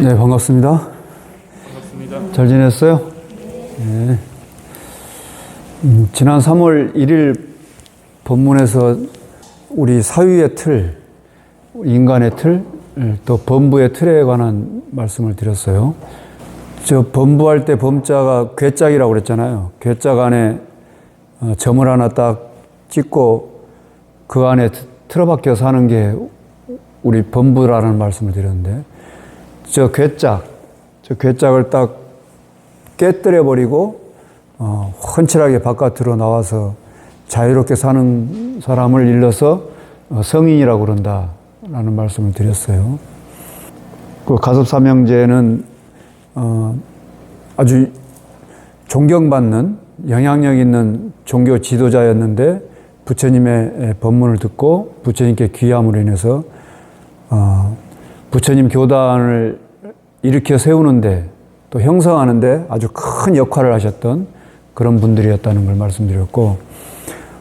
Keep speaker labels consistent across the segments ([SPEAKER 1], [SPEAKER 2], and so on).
[SPEAKER 1] 네, 반갑습니다.
[SPEAKER 2] 반갑습니다.
[SPEAKER 1] 잘 지냈어요? 네. 지난 3월 1일 본문에서 우리 사유의 틀, 인간의 틀, 또 범부의 틀에 관한 말씀을 드렸어요. 저 범부할 때 범자가 괴짝이라고 그랬잖아요. 괴짝 안에 점을 하나 딱 찍고 그 안에 틀어박혀 사는 게 우리 범부라는 말씀을 드렸는데, 저 괴짝을 딱 깨뜨려 버리고 훤칠하게 바깥으로 나와서 자유롭게 사는 사람을 일러서 성인이라고 그런다라는 말씀을 드렸어요. 그 가섭삼형제는 아주 존경받는 영향력 있는 종교 지도자였는데, 부처님의 법문을 듣고 부처님께 귀함으로 인해서 부처님 교단을 일으켜 세우는데 또 형성하는데 아주 큰 역할을 하셨던 그런 분들이었다는 걸 말씀드렸고,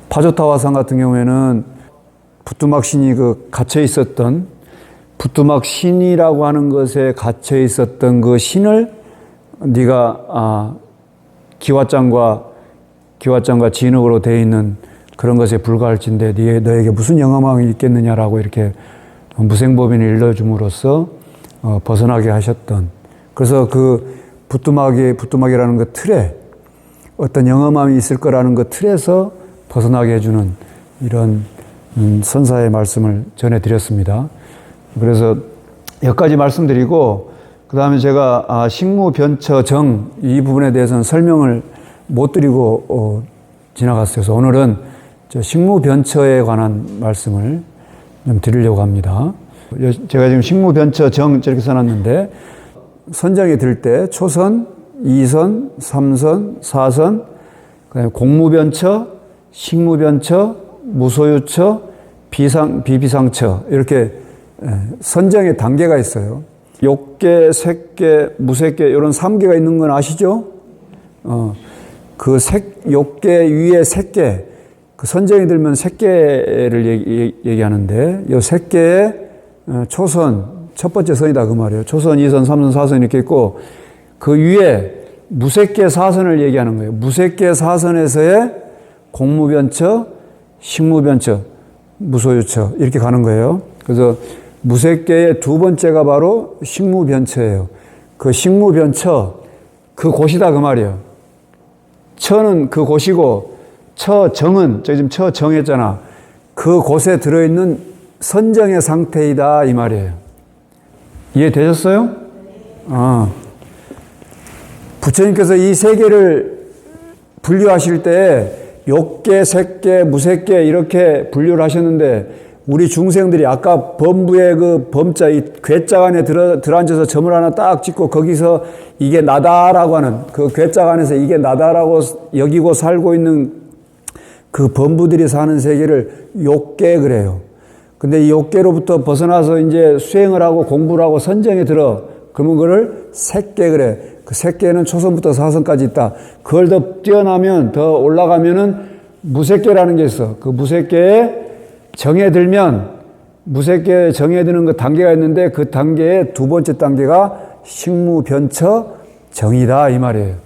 [SPEAKER 1] 파조타와상 같은 경우에는 부뚜막 신이 그 갇혀 있었던, 부뚜막 신이라고 하는 것에 갇혀 있었던 그 신을 네가 기왓장과 진흙으로 되어 있는 그런 것에 불과할진데 너에게 무슨 영감이 있겠느냐라고 이렇게 무생법인을 일러줌으로써 벗어나게 하셨던, 그래서 그 부뚜막이라는 그 틀에 어떤 영험함이 있을 거라는 그 틀에서 벗어나게 해주는 이런 선사의 말씀을 전해드렸습니다. 그래서 여기까지 말씀드리고, 그 다음에 제가 식무변처정 이 부분에 대해서는 설명을 못 드리고 지나갔어요. 그래서 오늘은 저 식무변처에 관한 말씀을 좀 드리려고 합니다. 제가 지금 식무변처정 이렇게 써놨는데, 선정이 들 때 초선, 2선, 3선, 4선, 그다음에 공무변처, 식무변처, 무소유처, 비비상처, 이렇게 선정의 단계가 있어요. 욕계, 색계, 무색계 이런 3계가 있는 건 아시죠? 그 욕계 위에 색계, 그 선정이 들면 색계를 얘기하는데, 이 색계에 초선, 첫 번째 선이다 그 말이에요. 초선, 2선, 3선, 4선 이렇게 있고, 그 위에 무색계 4선을 얘기하는 거예요. 무색계 4선에서의 공무변처, 식무변처, 무소유처 이렇게 가는 거예요. 그래서 무색계의 두 번째가 바로 식무변처예요. 그 식무변처, 그 곳이다 그 말이에요. 처는 그 곳이고, 처정은, 저기 지금 처정했잖아. 그 곳에 들어있는 선정의 상태이다 이 말이에요. 이해되셨어요? 부처님께서 이 세 개를 분류하실 때 욕계, 색계, 무색계 이렇게 분류를 하셨는데, 우리 중생들이 아까 범부의 그 범자, 이 괴짝 안에 들어앉아서 점을 하나 딱 찍고 거기서 이게 나다라고 하는, 그 괴짝 안에서 이게 나다라고 여기고 살고 있는 그 범부들이 사는 세계를 욕계 그래요. 근데 이 욕계로부터 벗어나서 이제 수행을 하고 공부를 하고 선정에 들어, 그러면 그걸 색계 그래. 그 색계는 초선부터 4선까지 있다. 그걸 더 뛰어나면, 더 올라가면은 무색계라는 게 있어. 그 무색계에 정에 들면, 무색계에 정에 드는 그 단계가 있는데, 그 단계의 두 번째 단계가 식무변처 정이다 이 말이에요.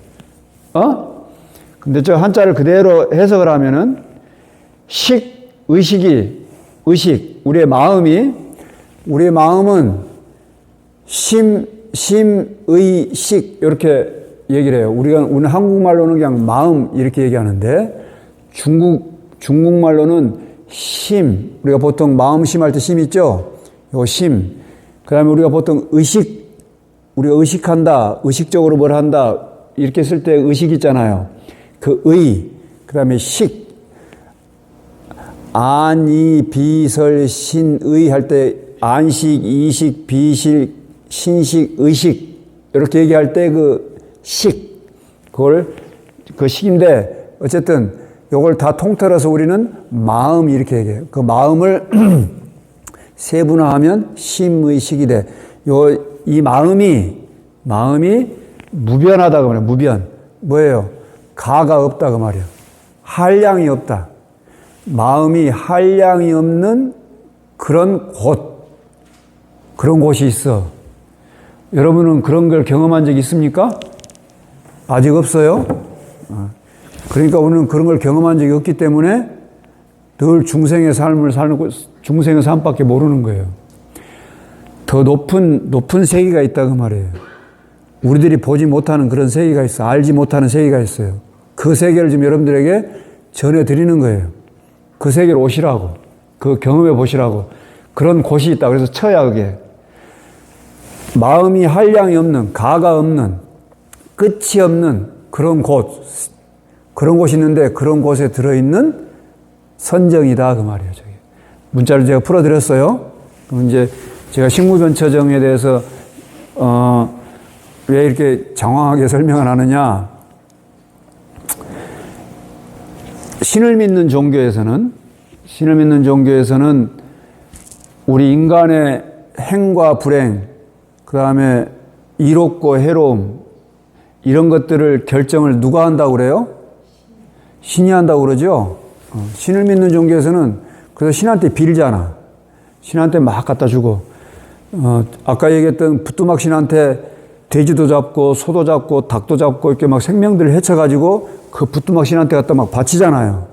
[SPEAKER 1] 근데 저 한자를 그대로 해석을 하면은 의식, 우리의 마음은 심의식 이렇게 얘기를 해요. 우리는 한국말로는 그냥 마음 이렇게 얘기하는데, 중국말로는 심, 우리가 보통 마음 심할 때 심 있죠? 요 심. 그 다음에 우리가 보통 우리가 의식한다, 의식적으로 뭘 한다, 이렇게 쓸 때 의식 있잖아요. 그 그 다음에 식. 안이, 비설, 신의 할 때 안식, 이식, 비식, 신식, 의식 이렇게 얘기할 때 그 식, 그걸 그 식인데, 어쨌든 요걸 다 통틀어서 우리는 마음 이렇게 얘기해요. 그 마음을 세분화하면 심의식이 돼. 이 마음이 무변하다 그 말이에요. 무변. 뭐예요? 가가 없다 그 말이에요. 한량이 없다. 마음이 한량이 없는 그런 곳이 있어. 여러분은 그런 걸 경험한 적 있습니까? 아직 없어요? 그러니까 우리는 그런 걸 경험한 적이 없기 때문에 늘 중생의 삶을 살고 중생의 삶밖에 모르는 거예요. 더 높은 세계가 있다 그 말이에요. 우리들이 보지 못하는 그런 세계가 있어. 알지 못하는 세계가 있어요. 그 세계를 지금 여러분들에게 전해드리는 거예요. 그 세계로 오시라고. 그 경험해 보시라고. 그런 곳이 있다. 그래서 쳐야 그게. 마음이 한량이 없는, 가가 없는, 끝이 없는 그런 곳. 그런 곳이 있는데 그런 곳에 들어있는 선정이다. 그 말이에요. 저기. 문자를 제가 풀어드렸어요. 그럼 이제 제가 식무변처정에 대해서, 왜 이렇게 장황하게 설명을 하느냐. 신을 믿는 종교에서는 우리 인간의 행과 불행, 그 다음에 이롭고 해로움, 이런 것들을 결정을 누가 한다고 그래요? 신이 한다고 그러죠? 신을 믿는 종교에서는 그래서 신한테 빌잖아. 신한테 막 갖다 주고, 아까 얘기했던 부뚜막 신한테 돼지도 잡고, 소도 잡고, 닭도 잡고, 이렇게 막 생명들을 해쳐가지고 그 부뚜막 신한테 갖다 막 바치잖아요.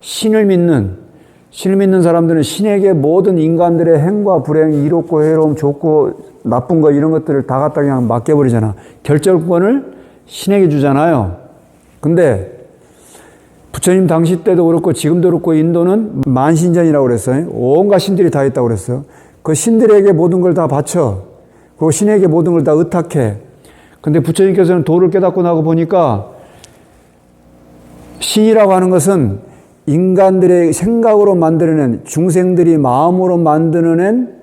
[SPEAKER 1] 신을 믿는 사람들은 신에게 모든 인간들의 행과 불행, 이롭고 해로움, 좋고 나쁜 거 이런 것들을 다 갖다 그냥 맡겨버리잖아. 결정권을 신에게 주잖아요. 근데 부처님 당시 때도 그렇고 지금도 그렇고 인도는 만신전이라고 그랬어요. 온갖 신들이 다 있다고 그랬어요. 그 신들에게 모든 걸 다 바쳐. 그리고 신에게 모든 걸 다 의탁해. 근데 부처님께서는 도를 깨닫고 나고 보니까 신이라고 하는 것은 인간들의 생각으로 만들어낸, 중생들이 마음으로 만들어낸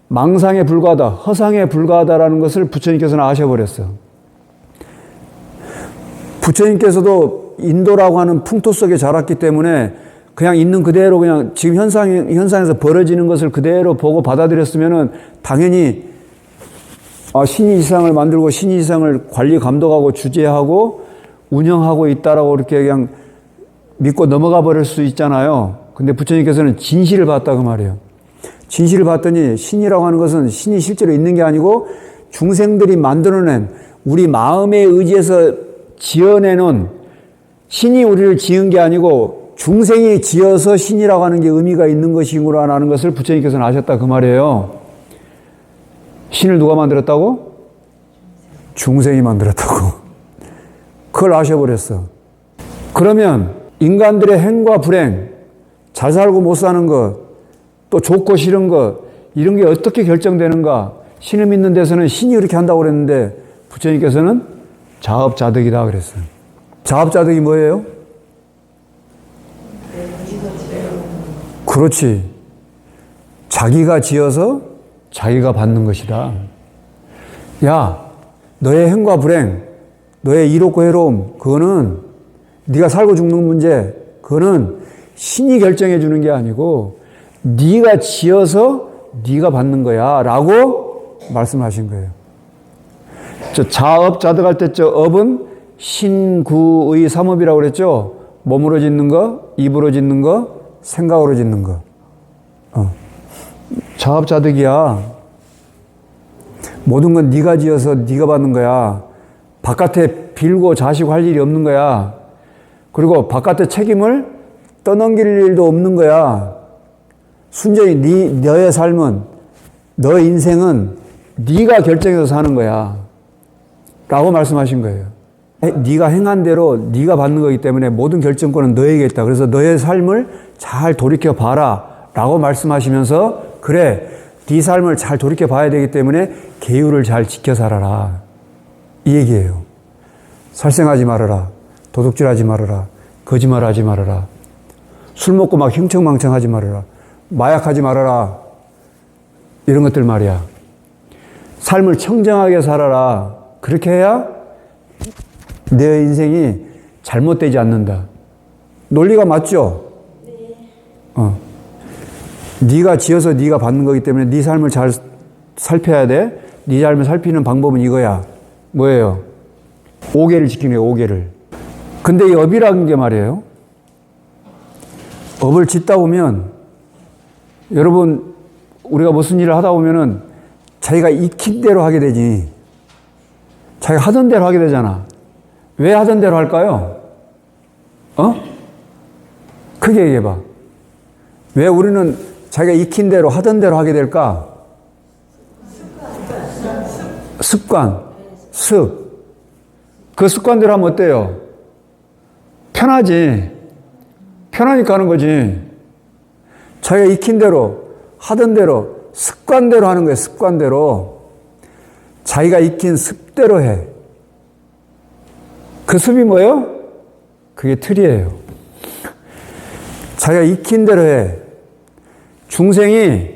[SPEAKER 1] 망상에 불과하다, 허상에 불과하다라는 것을 부처님께서는 아셔버렸어요. 부처님께서도 인도라고 하는 풍토 속에 자랐기 때문에 그냥 있는 그대로 그냥 지금 현상에서 벌어지는 것을 그대로 보고 받아들였으면은 당연히 신이 이 세상을 만들고 신이 이 세상을 관리, 감독하고 주재하고 운영하고 있다라고 이렇게 그냥 믿고 넘어가 버릴 수 있잖아요. 근데 부처님께서는 진실을 봤다 그 말이에요. 진실을 봤더니 신이라고 하는 것은 신이 실제로 있는 게 아니고 중생들이 만들어낸 우리 마음에 의지해서 지어내놓은 신이 우리를 지은 게 아니고 중생이 지어서 신이라고 하는 게 의미가 있는 것이구나라는 것을 부처님께서는 아셨다 그 말이에요. 신을 누가 만들었다고? 중생이 만들었다고. 그걸 아셔버렸어. 그러면 인간들의 행과 불행, 잘 살고 못 사는 것, 또 좋고 싫은 것, 이런 게 어떻게 결정되는가? 신을 믿는 데서는 신이 그렇게 한다고 그랬는데 부처님께서는 자업자득이다 그랬어요. 자업자득이 뭐예요? 그렇지. 자기가 지어서 자기가 받는 것이다. 야, 너의 행과 불행, 너의 이롭고 해로움, 그거는 네가 살고 죽는 문제, 그거는 신이 결정해 주는 게 아니고 네가 지어서 네가 받는 거야 라고 말씀하신 거예요. 저 자업자득할 때 저 업은 신구의 삼업이라고 그랬죠. 몸으로 짓는 거, 입으로 짓는 거, 생각으로 짓는 거. 자업자득이야. 모든 건 네가 지어서 네가 받는 거야. 바깥에 빌고 자시고 할 일이 없는 거야. 그리고 바깥의 책임을 떠넘길 일도 없는 거야. 순전히 너의 삶은, 너의 인생은 네가 결정해서 사는 거야. 라고 말씀하신 거예요. 네가 행한 대로 네가 받는 거기 때문에 모든 결정권은 너에게 있다. 그래서 너의 삶을 잘 돌이켜 봐라. 라고 말씀하시면서 그래, 네 삶을 잘 돌이켜 봐야 되기 때문에 계율을 잘 지켜 살아라. 이 얘기예요. 살생하지 말아라. 도둑질하지 말아라. 거짓말하지 말아라. 술 먹고 막 흥청망청하지 말아라. 마약하지 말아라. 이런 것들 말이야. 삶을 청정하게 살아라. 그렇게 해야 내 인생이 잘못되지 않는다. 논리가 맞죠? 네. 네가 지어서 네가 받는 거기 때문에 네 삶을 잘 살펴야 돼. 네 삶을 살피는 방법은 이거야. 뭐예요? 오계를 지키는 거예요. 오계를. 근데 이 업이라는 게 말이에요. 업을 짓다 보면 여러분 우리가 무슨 일을 하다 보면은 자기가 익힌 대로 하게 되지. 자기가 하던 대로 하게 되잖아. 왜 하던 대로 할까요? 크게 얘기해봐. 왜 우리는 자기가 익힌 대로 하던 대로 하게 될까? 습관, 그 습관대로 하면 어때요? 편하지. 편하니까 하는 거지. 자기가 익힌 대로, 하던 대로, 습관대로 하는 거예요. 습관대로. 자기가 익힌 습대로 해. 그 습이 뭐예요? 그게 틀이에요. 자기가 익힌 대로 해. 중생이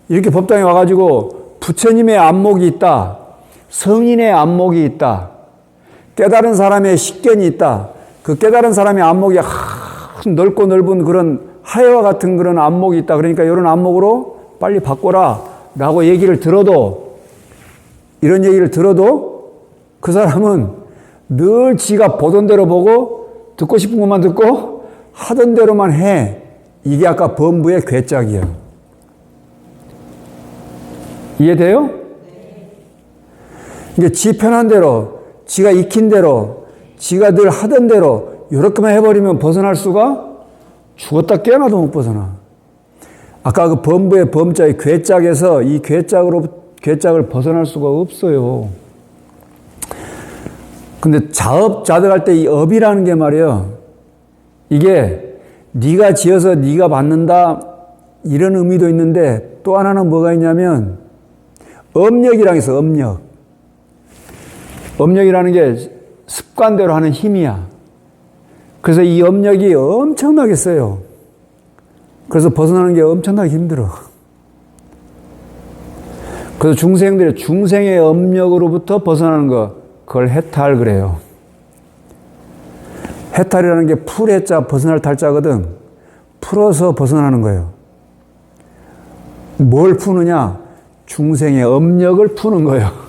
[SPEAKER 1] 이렇게 법당에 와가지고 부처님의 안목이 있다. 성인의 안목이 있다. 깨달은 사람의 식견이 있다. 그 깨달은 사람의 안목이 넓고 넓은 그런 하회와 같은 그런 안목이 있다. 그러니까 이런 안목으로 빨리 바꿔라 라고 이런 얘기를 들어도 그 사람은 늘 지가 보던 대로 보고 듣고 싶은 것만 듣고 하던 대로만 해. 이게 아까 범부의 괴짝이야. 이해돼요? 이게 지 편한 대로, 지가 익힌 대로, 지가 늘 하던 대로 이렇게만 해버리면 벗어날 수가 죽었다 깨어나도 못 벗어나. 아까 그 범부의 범자의 괴짝에서 이 괴짝을 벗어날 수가 없어요. 근데 자업자득 할 때 이 업이라는 게 말이에요. 이게 네가 지어서 네가 받는다 이런 의미도 있는데 또 하나는 뭐가 있냐면 업력이라는 게 있어. 업력이라는 게 습관대로 하는 힘이야. 그래서 이 업력이 엄청나게 세요. 그래서 벗어나는 게 엄청나게 힘들어. 그래서 중생의 업력으로부터 벗어나는 거, 그걸 해탈 그래요. 해탈이라는 게 풀해자 벗어날 탈자거든. 풀어서 벗어나는 거예요. 뭘 푸느냐? 중생의 업력을 푸는 거예요.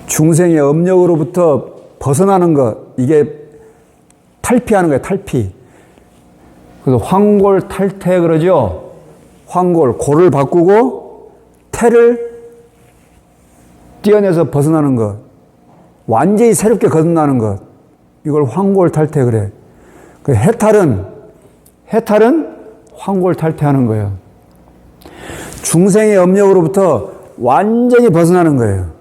[SPEAKER 1] 중생의 업력으로부터 벗어나는 것, 이게 탈피하는 거예요. 탈피. 그래서 황골 탈퇴 그러죠. 골을 바꾸고 태를 떼어내서 벗어나는 것, 완전히 새롭게 거듭나는 것, 이걸 황골 탈퇴 그래. 그 해탈은 황골 탈퇴하는 거예요. 중생의 업력으로부터 완전히 벗어나는 거예요.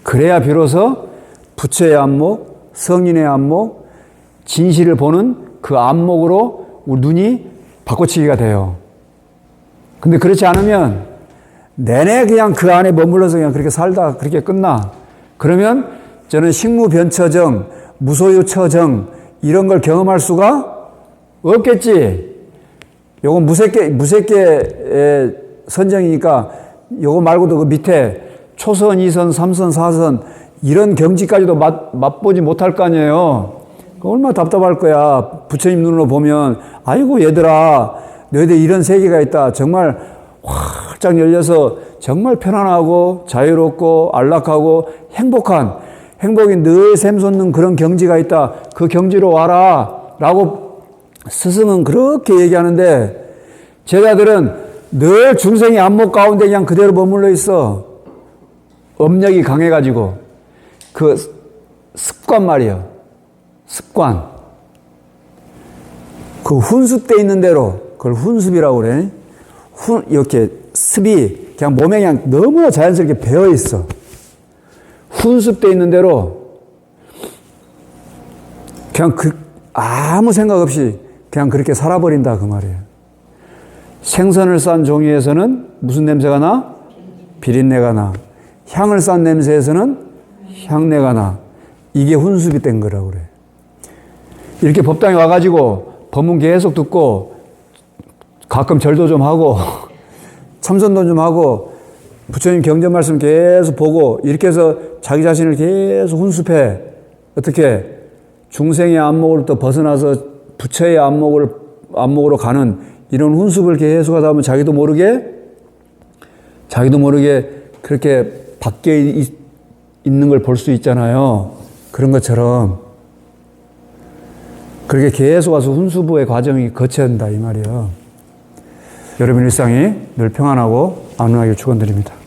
[SPEAKER 1] 그래야 비로소 부처의 안목, 성인의 안목, 진실을 보는 그 안목으로 우리 눈이 바꿔치기가 돼요. 근데 그렇지 않으면 내내 그냥 그 안에 머물러서 그냥 그렇게 살다 그렇게 끝나. 그러면 저는 식무변처정, 무소유처정 이런 걸 경험할 수가 없겠지. 요건 무색계의 선정이니까 요거 말고도 그 밑에 초선, 2선, 3선, 4선 이런 경지까지도 맛보지 못할 거 아니에요. 얼마나 답답할 거야. 부처님 눈으로 보면 아이고 얘들아 너희들 이런 세계가 있다. 정말 활짝 열려서 정말 편안하고 자유롭고 안락하고 행복이 늘 샘솟는 그런 경지가 있다. 그 경지로 와라 라고 스승은 그렇게 얘기하는데 제자들은 늘 중생의 안목 가운데 그냥 그대로 머물러 있어. 업력이 강해가지고 그 습관 말이야. 습관. 그 훈습돼 있는 대로 그걸 훈습이라고 그래. 이렇게 습이 그냥 몸에 그냥 너무 자연스럽게 배어 있어. 훈습돼 있는 대로 그냥 아무 생각 없이 그냥 그렇게 살아버린다 그 말이에요. 생선을 싼 종이에서는 무슨 냄새가 나? 비린내가 나. 향을 싼 냄새에서는 향내가 나. 이게 훈습이 된 거라고 그래. 이렇게 법당에 와가지고 법문 계속 듣고 가끔 절도 좀 하고 참선도 좀 하고 부처님 경전 말씀 계속 보고 이렇게 해서 자기 자신을 계속 훈습해. 어떻게? 중생의 안목으로부터 벗어나서 부처의 안목으로 가는 이런 훈습을 계속 하다 보면 자기도 모르게 그렇게 밖에 있는 걸 볼 수 있잖아요. 그런 것처럼. 그렇게 계속 와서 훈수부의 과정이 거쳐야 한다 이 말이에요. 여러분 일상이 늘 평안하고 안전하길 축원드립니다.